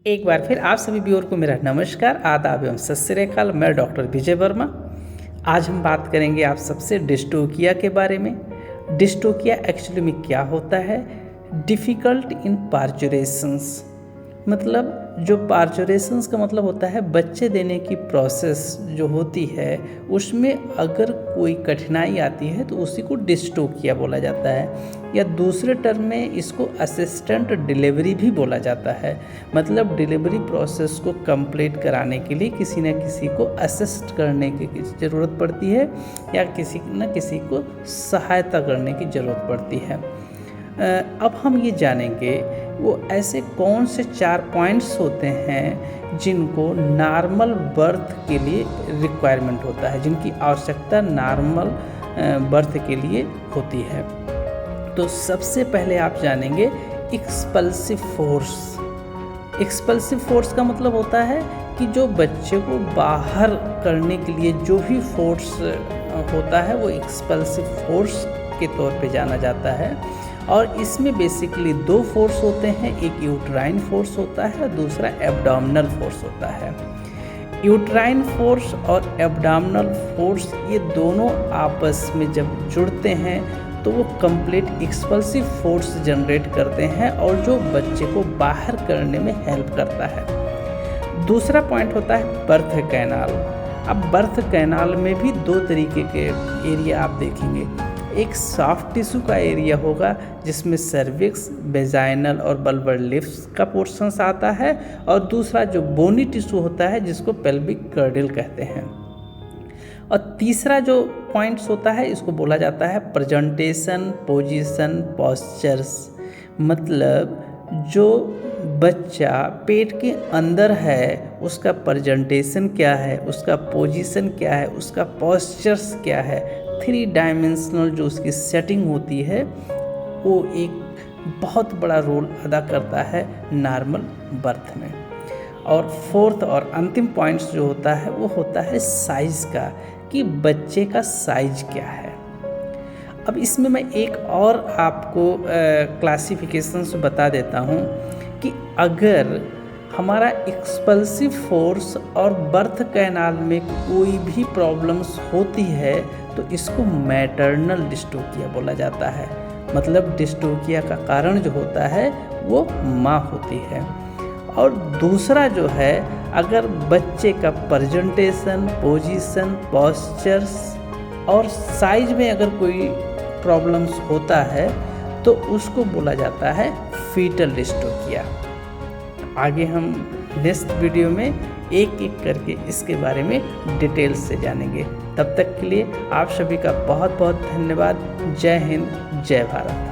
एक बार फिर आप सभी व्यूअर को मेरा नमस्कार, आदाब एवं सत श्री अकाल। मैं डॉक्टर विजय वर्मा। आज हम बात करेंगे आप सबसे डिस्टोकिया के बारे में। डिस्टोकिया एक्चुअली में क्या होता है? डिफ़िकल्ट इन पार्चुरेशंस, मतलब जो पार्चुरेशंस का मतलब होता है बच्चे देने की प्रोसेस जो होती है उसमें अगर कोई कठिनाई आती है तो उसी को डिस्टोकिया बोला जाता है, या दूसरे टर्म में इसको असिस्टेंट डिलीवरी भी बोला जाता है। मतलब डिलीवरी प्रोसेस को कंप्लीट कराने के लिए किसी न किसी को असिस्ट करने की ज़रूरत पड़ती है या किसी न किसी को सहायता करने की ज़रूरत पड़ती है। अब हम ये जानेंगे वो ऐसे कौन से 4 पॉइंट्स होते हैं जिनको नॉर्मल बर्थ के लिए रिक्वायरमेंट होता है, जिनकी आवश्यकता नॉर्मल बर्थ के लिए होती है। तो सबसे पहले आप जानेंगे एक्सपल्सिव फोर्स। एक्सपल्सिव फोर्स का मतलब होता है कि जो बच्चे को बाहर करने के लिए जो भी फोर्स होता है वो एक्सपल्सिव फोर्स के तौर पे जाना जाता है। और इसमें बेसिकली 2 फोर्स होते हैं, एक यूट्राइन फोर्स होता है, दूसरा एब्डोमिनल फोर्स होता है। यूट्राइन फोर्स और एब्डोमिनल फोर्स ये दोनों आपस में जब जुड़ते हैं तो वो कंप्लीट एक्सपल्सिव फोर्स जनरेट करते हैं और जो बच्चे को बाहर करने में हेल्प करता है। दूसरा पॉइंट होता है बर्थ कैनाल। अब बर्थ कैनाल में भी 2 तरीके के एरिया आप देखेंगे। एक सॉफ्ट टिश्यू का एरिया होगा जिसमें सर्विक्स, वेजाइनल और बल्बर लिफ्स का पोर्शंस आता है, और दूसरा जो बोनी टिश्यू होता है जिसको पेल्विक कर्डिल कहते हैं। और तीसरा जो पॉइंट्स होता है इसको बोला जाता है प्रेजेंटेशन, पोजीशन, पोस्चर्स। मतलब जो बच्चा पेट के अंदर है उसका प्रेजेंटेशन क्या है, उसका पोजीशन क्या है, उसका पोस्चर्स क्या है, 3 डायमेंशनल जो उसकी सेटिंग होती है वो एक बहुत बड़ा रोल अदा करता है नॉर्मल बर्थ में। और 4th और अंतिम पॉइंट्स जो होता है वो होता है साइज़ का, कि बच्चे का साइज क्या है। अब इसमें मैं एक और आपको क्लासिफिकेशंस बता देता हूँ कि अगर हमारा एक्सपल्सिव फोर्स और बर्थ कैनाल में कोई भी प्रॉब्लम्स होती है तो इसको मैटरनल डिस्टोकिया बोला जाता है। मतलब डिस्टोकिया का कारण जो होता है वो माँ होती है। और दूसरा जो है, अगर बच्चे का प्रेजेंटेशन, पोजीशन, पोस्चर्स और साइज में अगर कोई प्रॉब्लम्स होता है तो उसको बोला जाता है फीटल डिस्टोकिया। आगे हम नेक्स्ट वीडियो में एक एक करके इसके बारे में डिटेल्स से जानेंगे। तब तक के लिए आप सभी का बहुत बहुत धन्यवाद। जय हिंद, जय भारत।